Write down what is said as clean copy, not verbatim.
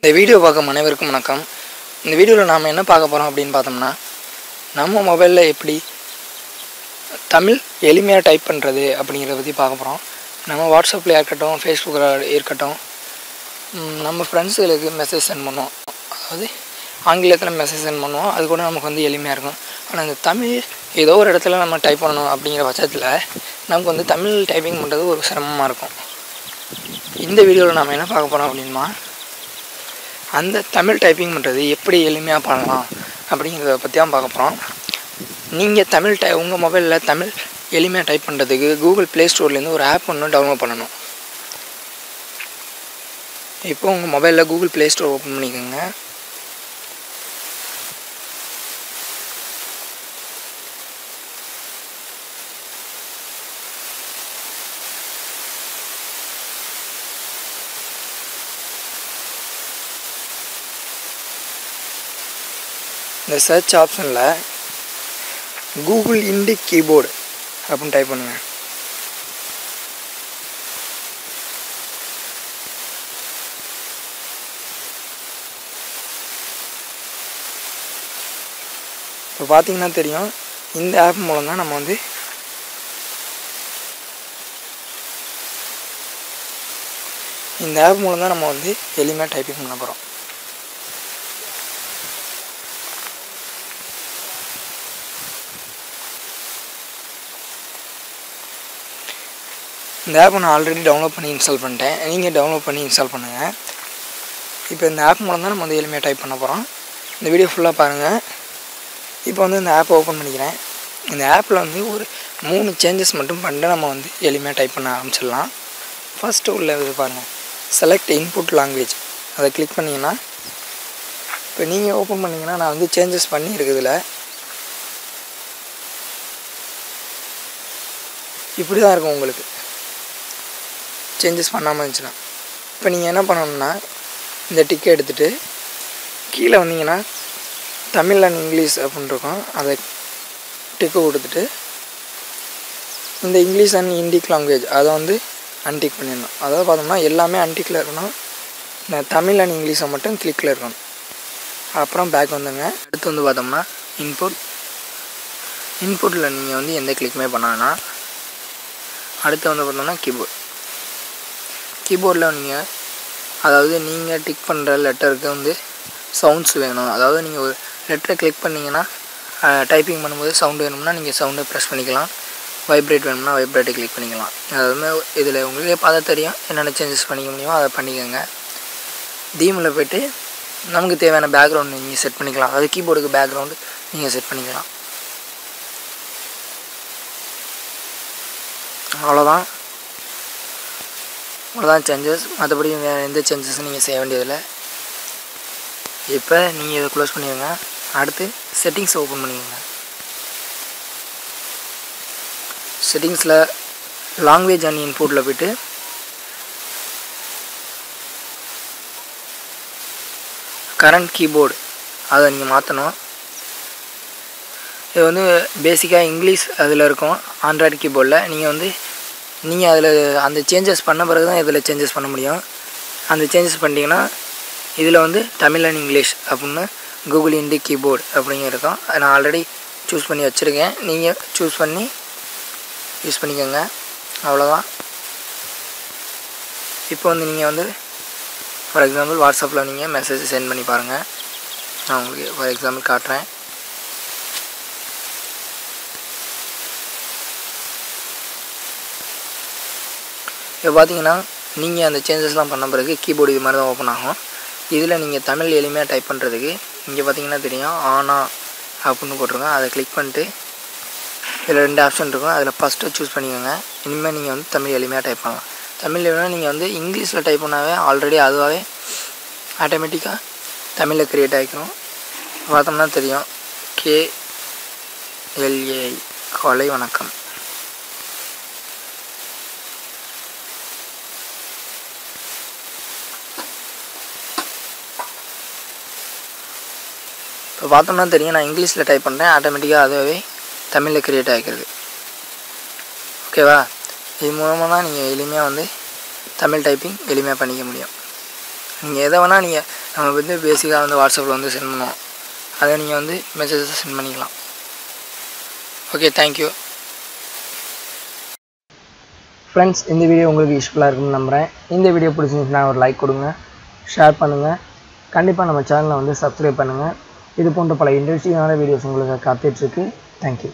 இந்த வீடியோ பார்க்கும் அனைவருக்கும் வணக்கம். இந்த வீடியோவில் நாம் என்ன பார்க்க போகிறோம் அப்படின்னு பார்த்தோம்னா, நம்ம மொபைலில் எப்படி தமிழ் எளிமையாக டைப் பண்ணுறது அப்படிங்கிறத பற்றி பார்க்க போகிறோம். நம்ம வாட்ஸ்அப்பில் இருக்கட்டும், ஃபேஸ்புக்கில் இருக்கட்டும், நம்ம ஃப்ரெண்ட்ஸுகளுக்கு மெசேஜ் சென்ட் பண்ணுவோம். அதாவது ஆங்கிலத்தில் மெசேஜ் சென்ட் பண்ணுவோம். அது கூட நமக்கு வந்து எளிமையாக இருக்கும். ஆனால் இந்த தமிழ் ஏதோ ஒரு இடத்துல நம்ம டைப் பண்ணணும் அப்படிங்கிற பட்சத்தில் நமக்கு வந்து தமிழ் டைப்பிங் பண்ணுறது ஒரு சிரமமாக இருக்கும். இந்த வீடியோவில் நாம் என்ன பார்க்க போகிறோம் அப்படின்னா, அந்த தமிழ் டைப்பிங் பண்ணுறது எப்படி எளிமையாக பண்ணலாம் அப்படிங்கிறத பற்றி தான் பார்க்க போகிறோம். நீங்கள் தமிழ் உங்கள் மொபைலில் தமிழ் எளிமையாக டைப் பண்ணுறதுக்கு கூகுள் ப்ளே ஸ்டோர்லேருந்து ஒரு ஆப் ஒன்று டவுன்லோட் பண்ணணும். இப்போ உங்கள் மொபைலில் கூகுள் ப்ளே ஸ்டோர் ஓப்பன் பண்ணிக்கோங்க. இந்த சர்ச் ஆப்ஷனில் கூகுள் இண்டிக் கீபோர்டு அப்படின்னு டைப் பண்ணுங்கள். இப்போ பார்த்தீங்கன்னா தெரியும், இந்த ஆப் மூலம் தான் நம்ம வந்து எளிமையாக டைப்பிங் பண்ண போகிறோம். இந்த ஆப் நான் ஆல்ரெடி டவுன்லோட் பண்ணி இன்ஸ்டால் பண்ணிட்டேன். நீங்கள் டவுன்லோட் பண்ணி இன்ஸ்டால் பண்ணுங்கள். இப்போ இந்த ஆப் மூலம் தான் நம்ம வந்து எளிமையாக டைப் பண்ண போகிறோம். இந்த வீடியோ ஃபுல்லாக பாருங்கள். இப்போ வந்து இந்த ஆப்பை ஓப்பன் பண்ணிக்கிறேன். இந்த ஆப்பில் வந்து ஒரு 3 சேஞ்சஸ் மட்டும் பண்ணிட்டு நம்ம வந்து எளிமையாக டைப் பண்ண ஆரம்பிச்சிடலாம். ஃபஸ்ட்டு உள்ள இது பாருங்கள், செலக்ட் இன்புட் லாங்குவேஜ், அதை கிளிக் பண்ணிங்கன்னா இப்போ நீங்கள் ஓப்பன் பண்ணிங்கன்னா நான் வந்து சேஞ்சஸ் பண்ணி இருக்குதுல இப்படி தான் இருக்கும். உங்களுக்கு சேஞ்சஸ் பண்ணாமல் இருந்துச்சுன்னா இப்போ நீங்கள் என்ன பண்ணணும்னா, இந்த டிக்கை எடுத்துகிட்டு கீழே வந்தீங்கன்னா தமிழ் அண்ட் இங்கிலீஷ் அப்படின்னு இருக்கும். அதை டிக்கு கொடுத்துட்டு இந்த இங்கிலீஷ் அண்ட் இண்டிக் லாங்குவேஜ் அதை வந்து அன்டிக் பண்ணிடணும். அதாவது பார்த்தோம்னா எல்லாமே அன்டிக்கில் இருக்கணும். இந்த தமிழ் அண்ட் இங்கிலீஷை மட்டும் கிளிக்கில் இருக்கணும். அப்புறம் பேக் வந்துங்க. அடுத்து வந்து பார்த்தோம்னா இன்புட்டில் நீங்கள் வந்து எந்த கிளிக்குமே பண்ணாங்கன்னா, அடுத்து வந்து பார்த்தோம்னா கீபோர்டில் நீங்கள் டிக் பண்ணுற லெட்டருக்கு வந்து சவுண்ட்ஸ் வேணும். அதாவது நீங்கள் ஒரு லெட்டரை கிளிக் பண்ணிங்கன்னா டைப்பிங் பண்ணும்போது சவுண்டு வேணும்னா நீங்கள் சவுண்டை ப்ரெஸ் பண்ணிக்கலாம். வைப்ரேட் வேணும்னா வைப்ரேட்டை கிளிக் பண்ணிக்கலாம். அதாவது இதில் உங்களுக்கே பார்த்தா தெரியும் என்னென்ன சேஞ்சஸ் பண்ணிக்க முடியுமோ அதை பண்ணிக்கோங்க. தீமில் போய்ட்டு நமக்கு தேவையான பேக்ரவுண்ட் நீங்கள் செட் பண்ணிக்கலாம். அதாவது கீபோர்டுக்கு பேக்ரவுண்டு நீங்கள் செட் பண்ணிக்கலாம். அவ்வளோதான் சேஞ்சஸ். மற்றபடி வேறு எந்த சேஞ்சஸும் நீங்கள் செய்ய வேண்டியதில்லை. இப்போ நீங்கள் இதை க்ளோஸ் பண்ணிடுங்க. அடுத்து செட்டிங்ஸ் ஓப்பன் பண்ணிடுங்க. செட்டிங்ஸில் லாங்குவேஜ் அண்ட் இன்புட்டில் போய்ட்டு கரண்ட் கீபோர்டு அதை நீங்கள் மாற்றணும். இது வந்து பேசிக்காக இங்கிலீஷ் அதில் இருக்கும். ஆண்ட்ராய்டு கீபோர்டில் நீங்கள் அதில் அந்த சேஞ்சஸ் பண்ண பிறகு தான் இதில் சேஞ்சஸ் பண்ண முடியும். அந்த சேஞ்சஸ் பண்ணிட்டீங்கன்னா இதில் வந்து தமிழ் அண்ட் இங்கிலீஷ் அப்படின்னு கூகுள் இண்டிக் கீபோர்டு அப்படிங்க இருக்கும். அதை நான் ஆல்ரெடி சூஸ் பண்ணி வச்சுருக்கேன். நீங்கள் சூஸ் பண்ணி யூஸ் பண்ணிக்கோங்க. அவ்வளோதான். இப்போ வந்து நீங்கள் வந்து ஃபார் எக்ஸாம்பிள் வாட்ஸ்அப்பில் நீங்கள் மெசேஜ் சென்ட் பண்ணி பாருங்கள். நான் உங்களுக்கு ஃபார் எக்ஸாம்பிள் காட்டுறேன். இப்போ பார்த்தீங்கன்னா நீங்கள் அந்த சேஞ்சஸ்லாம் பண்ண பிறகு கீபோர்டு இது மாதிரி தான் ஓப்பன் ஆகும். இதில் நீங்கள் தமிழ் எளிமையாக டைப் பண்ணுறதுக்கு இங்கே பார்த்தீங்கன்னா தெரியும், ஆனா அப்படின்னு போட்டிருக்கோம். அதை கிளிக் பண்ணிட்டு இதில் 2 ஆப்ஷன் இருக்கும். அதில் ஃபஸ்ட்டு சூஸ் பண்ணிக்கோங்க. இனிமேல் நீங்கள் வந்து தமிழ் எளிமையாக டைப் பண்ணலாம். தமிழ் எளிமையாக நீங்கள் வந்து இங்கிலீஷில் டைப் பண்ணாவே ஆல்ரெடி அதுவாகவே ஆட்டோமேட்டிக்காக தமிழில் க்ரியேட் ஆகிக்கணும். பார்த்தோம்னா தெரியும், KLAI காலை வணக்கம். இப்போ பார்த்தோம்னா தெரியும், நான் இங்கிலீஷில் டைப் பண்ணுறேன். ஆட்டோமேட்டிக்காக அதுவே தமிழில் க்ரியேட் ஆகிக்கிறது. ஓகேவா? இது மூலமாக தான் நீங்கள் எளிமையாக வந்து தமிழ் டைப்பிங் எளிமையாக பண்ணிக்க முடியும். நீங்கள் எதை வேணால் நீங்கள் நம்ம வந்து பேசிக்காக வந்து வாட்ஸ்அப்பில் வந்து சென்ட் பண்ணுவோம், அதை நீங்கள் வந்து மெசேஜஸ் சென்ட் பண்ணிக்கலாம். Okay, thank you friends. இந்த வீடியோ உங்களுக்கு யூஸ்ஃபுல்லாக இருக்குன்னு நம்புகிறேன். இந்த வீடியோ பிடிச்சிருந்துச்சுன்னா ஒரு லைக் கொடுங்க, ஷேர் பண்ணுங்கள், கண்டிப்பாக நம்ம சேனலை வந்து சப்ஸ்கிரைப் பண்ணுங்கள். இது போன்ற பல இன்ட்ரெஸ்டிங்கான வீடியோஸ் உங்களுக்கு காத்துட்ருக்கு. தேங்க்யூ.